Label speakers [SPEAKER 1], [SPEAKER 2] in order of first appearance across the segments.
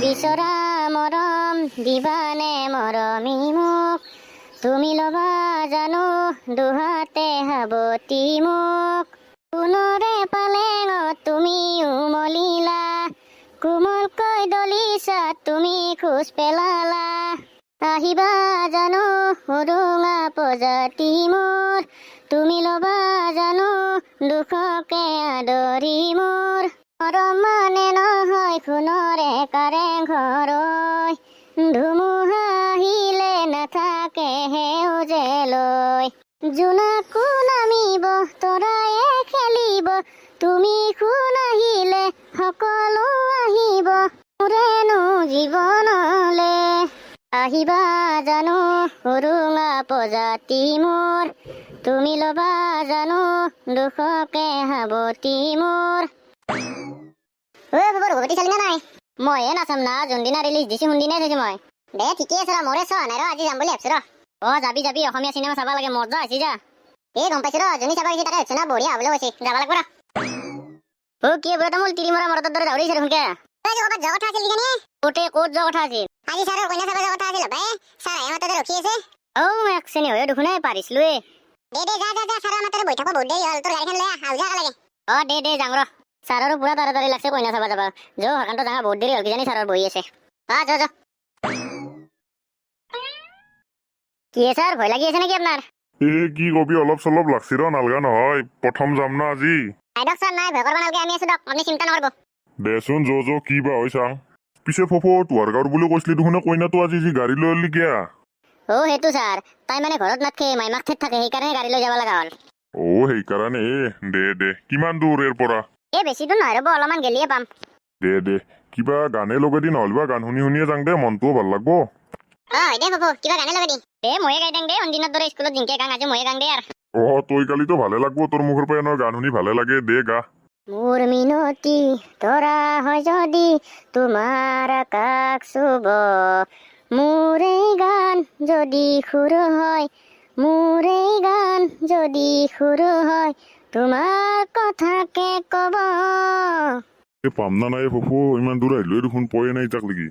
[SPEAKER 1] বিচৰা মৰম দিবানে মৰমী মোক তুমি ল'বা জানো দুহাতে সাৱটি মোক পুনৰে পালেঙত তুমি উমলিলা কোমলকৈ দলিছা তুমি খোজ পেলালা আহিবা জানো সুৰুঙা প্ৰজাতি মোৰ তুমি ল'বা জানো দুখকে আদৰি মোৰ মৰম মানে নহয় সোণৰে কাৰেং ঘৰৈ ধুমুহা আহিলে নাথাকে সেউজেলৈ জোনাকো নামিব তৰায়ে খেলিব তুমি সোণ আহিলে সকলো আহিব মোৰেনো জীৱনলে আহিবা জানো সুৰুঙা প্ৰজাতি মোৰ তুমি ল'বা জানো দুখকে সাৱটি মোৰ ৰঘুপতি চালি না নাই মইহে নাচাম না যোনদিনা ৰিলিজ দিছো সোনদিনাই থৈছো মই দে ঠিকে আছে ৰ মোৰে চোৱা নাই ৰ আজি যাম বুলি ভাবিছো ৰ যাবি যাবি অসমীয়া চিনেমা চাব লাগে মজা হৈছে যা গম পাইছো ৰ যোনী চাব গৈছে তাকে হৈছে না বঢ়িয়া হ'বলৈ কৈছে যাব লাগিব ৰ কি বোলে তামোল তিৰি মৰা মৰৰ দৰে দাউৰিছে দেখোনকে ক'ৰবাত যোৱা কথা আছিল কিজানি ক'ত যোৱা কথা আছিল আজি ছাৰৰ কইনা চাব যোৱা কথা আছিল বাই ছাৰ আহে মাততে ৰখি আছে এক শ্ৰেণী হৈ দেখোনে পাৰিছিলোৱে দে যা ছাৰৰ মাততে বহি থাকো বহুত দেৰি হ'ল তোৰ গাড়ীখন লৈ আহ যা লাগে দে যাওঁ ৰ ছাৰৰো পুৰা তাড়াতাড়ি লাগছে কইনা চাবা যাবা যো হাকানটো জাঙা বহুত দেৰি হ'ল কিজানি ছাৰৰ বহি আছে যা কি ছাৰ ভয় লাগি আছে নেকি আপোনাৰ
[SPEAKER 2] কি কবি অলপ চলপ লাগছি ৰ নালগা নহয় প্ৰথম যাম না আজি
[SPEAKER 1] আইদক ছাৰ নাই ভয় কৰিব নালাগে আমি আছো দক আপুনি চিন্তা নকৰিব
[SPEAKER 2] দেচোন যো কি বা হৈ চাং পিছে ফফো তোহাৰ গাঁৱৰ বুলি কৈছিলি দেখোন কইনাটো আজি যি গাড়ী লৈ অলি কিয়া
[SPEAKER 1] সেইটো ছাৰ তাই মানে ঘৰত নাথাকে মাইমাক ঠেত থাকে সেইকাৰণে গাড়ী লৈ যাব লগা হ'ল
[SPEAKER 2] সেইকাৰণে দে কিমান দূৰ এৰ পৰা
[SPEAKER 1] বেছি দূৰ নহয় ৰ'ব অলপমান গেলিয়ে পাম
[SPEAKER 2] দে কিবা গানে লগাই দি নহ'লে বা গান শুনিয়ে যাং দে মনটোও ভাল লাগব
[SPEAKER 1] দে হ'ব কিবা গানে লগাই দিম ময়ে গাই দিম দে অন্দিনৰ দৰে স্কুলত জিংকে গাং আজি ময়ে গাং দে আৰু
[SPEAKER 2] তই কালিতো ভালে লাগব তোৰ মুখৰ পৰা এনেও গান শুনি ভালে লাগে দে গা
[SPEAKER 1] মোৰ মিনতি তৰা হয় যদি তোমাৰ আকাশ চুব মোৰ এই গান যদি সুৰ হয় মোৰ এই গান যদি সুৰ হয় তোমাৰ কথাকে কব
[SPEAKER 2] পাম না নাই ফফো ইমান দূৰ আহিলোৱে দেখোন পোৱাই নাই তাক লাগি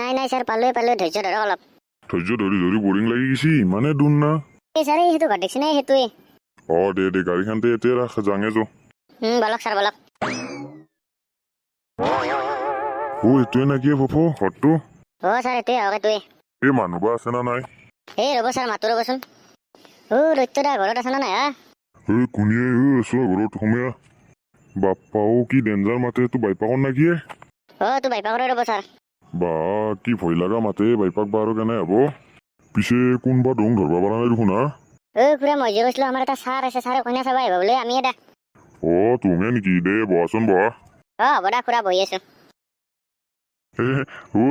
[SPEAKER 1] নাই ছাৰ পালোৱে ধৈৰ্য ধৰক অলপ
[SPEAKER 2] ধৈৰ্য ধৰি বৰিং লাগি গৈছি ইমানে দূৰ না
[SPEAKER 1] ছাৰ সেইটো ঘৰ দেখিছে নাই সেইটোৱে
[SPEAKER 2] দে গাড়ীখনতে এতিয়া ৰাখ যাঙে যো
[SPEAKER 1] বলক ছাৰ বলক
[SPEAKER 2] এইটোৱে নাকি ফফো ঘৰটো
[SPEAKER 1] ছাৰ এইটোৱে হওক এইটোৱে
[SPEAKER 2] মানুহ বা আছে না নাই
[SPEAKER 1] ৰ'ব ছাৰ মাতো ৰ'বচোন দৈত্যদা ঘৰত আছে না নাই
[SPEAKER 2] কোনে আছো ঘৰত সোমীয়া বাপ্পাও কি ডেঞ্জাৰ মাতে তো বাইপাকৰ নাকি
[SPEAKER 1] তো বাইপাকৰে ৰ'ব ছাৰ
[SPEAKER 2] বা কি ভয় লগা মাতে বাইপাক বা আৰু কেনে হ'ব পিছে কোনবা দং ধৰবা পৰা নাই দেখোন
[SPEAKER 1] খুৰা মই যে কৈছিলো আমাৰ এটা ছাৰ আছে ছাৰে কইনা চাব আহিব বোলে আমি দা
[SPEAKER 2] তুমি নেকি দে বহাচোন বহা
[SPEAKER 1] হ'ব দা খুৰা বহি আছো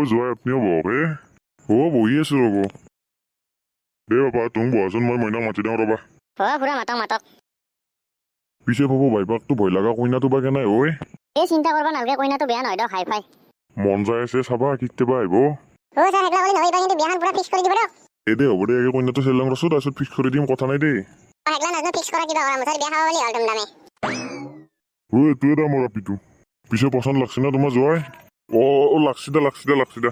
[SPEAKER 2] যোৱা আপুনিও বহক বহি আছো ৰ'ব দে বাবা তুমি বহাচোন মই মইনাক মাতি দিওঁ ৰ'বা
[SPEAKER 1] খুৰা মাতক
[SPEAKER 2] পিছে পাব বাইপাকটো ভয় লগা কইনাটো বা কেনে
[SPEAKER 1] চিন্তা কৰিব নালাগে কইনাটো বেয়া নহয় দক হাই ফাই
[SPEAKER 2] মন যাই আছে চাবা কেতিয়াবা আহিব দে হ'ব দে কইনাটো চেলাং ৰছো তাৰপিছত ফিক্স কৰি দিম কথা নাই দেই এইটোৱে দা মোৰ আপিটো পিছে পচন্দ লাগছে না তোমাৰ যোৱাই লাগছি দা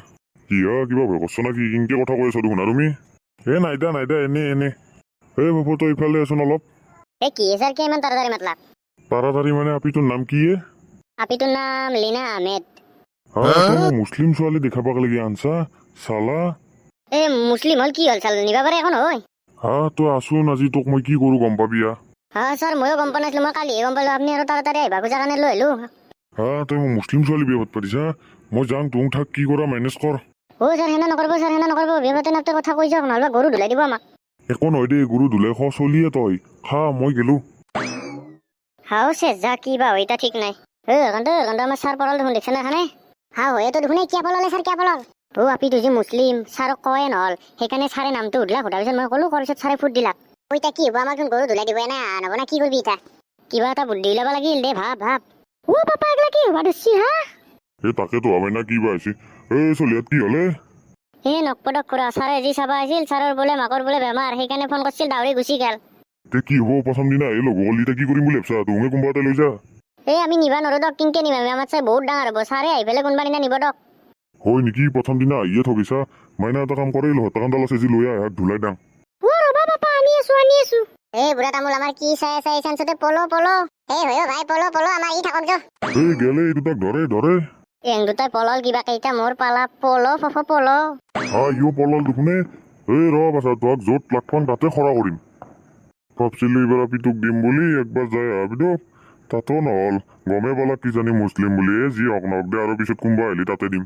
[SPEAKER 2] কিবা ভয় কৰছ না কি কিনকে কথা কৈ আছ দেখোন তুমি নাই দা এনে বাবু তই ইফালে আছোন অলপ
[SPEAKER 1] কি ছাৰ কি ইমান তাড়াতাড়ি মাতলাক
[SPEAKER 2] তাড়াতাড়ি মানে আপিটোৰ নাম কি
[SPEAKER 1] আপিটোৰ নাম লীনা আহমেদ
[SPEAKER 2] মুছলিম ছোৱালী দেখা পাক লাগি আনছা চালা
[SPEAKER 1] মুছলিম হল কি হল চাল নিবা পাৰে এখন হয়
[SPEAKER 2] তই আছোন আজি তোক মই কি কৰো গম পাবি
[SPEAKER 1] ছাৰ ময়ো গম পোৱা নাছিলো মই কালিহে গম পালো আপুনি আৰু তাড়াতাড়ি আহিবা খোজা কাৰণে লৈ আহিলো
[SPEAKER 2] তই মোক মুছলিম ছোৱালী বিয়া পাত পাতিছা মই যাং তোক থাক কি কৰা মেনেজ কৰ
[SPEAKER 1] ছাৰ সেনা নকৰিব বিয়া পাতি নাপতে কথা কৈ যাওক নহ'লে গৰু ধুলাই দিব আমাক
[SPEAKER 2] একো নহয় দেই গৰু ধুলাই চলিয়ে তই মই গেলো
[SPEAKER 1] চেজা কি বা হয় ঠিক নাই আমাৰ ছাৰ পলাল দেখোন দেখছে না খানে হয়েতো দেখোন কিয় পলালে ছাৰ কিয় পলাল আপিটো যে মুছলিম ছাৰক কয়ে নহ'ল সেইকাৰণে ছাৰে নামটো সুধিলা সোধাৰ পিছত মই ক'লো পিছত ছাৰে ফুট দিলাক এতিয়া কি হ'ব আমাক গৰু ধুলাই দিব না নহ'ব না কি কৰিবি এতিয়া কিবা এটা বুদ্ধি ওলাব লাগিল দে ভাব পাপা এইগিলা কি হবা দিছি
[SPEAKER 2] তাকেতো আমি না কি বা হৈছে চলিয়াত কি হলে
[SPEAKER 1] নকপদক কৰা ছাৰে যি চাবা আহিছিল ছাৰৰ বোলে মাকৰ বোলে বেমাৰ সেইকাৰণে ফোন কৰিছিল দাউৰি গুচি গেল
[SPEAKER 2] কি হ'ব প্ৰথম দিনা লগ হ'ল এতিয়া কি কৰিম বুলি ভাবছা তুমি কোনোবা এটা লৈ যা
[SPEAKER 1] আমি নিবা নোৱাৰো দক কিনকে নিবা আমাৰ চাই বহুত ডাঙৰ হ'ব ছাৰে আহি পেলাই কোনোবা দিনা নিব দক
[SPEAKER 2] হয় নেকি প্ৰথম দিনা আহিয়ে ঠগিছা মাইনা এটা কাম কৰেই হত্যাকাণ্ডাল আছে যি লৈ আহ হাত ধুলাই দাং
[SPEAKER 1] ৰবা পাপা আনি আছো এই বুঢ়া তামোল আমাৰ কি চাই আছে এই চান্সতে পলো এই হয় ভাই পলো আমাৰ ই থাকক যো
[SPEAKER 2] এই গেলে এই দুটাক ধৰে
[SPEAKER 1] এং দুটাই পলল কিবা কেইটা মোৰ পালা পলো পলো
[SPEAKER 2] ইও পলল দুখনে এই ৰ বাছা তোক য'ত লাগপান তাতে খৰা কৰিম ভাবছিলো এইবাৰ পিতুক দিম বুলি একবাৰ যাই আহবিতো তাতো নহল গমে পালা কিজানি মুছলিম বুলি যি হক নহক দে আৰু পিছত কোনোবা আহিলি তাতে দিম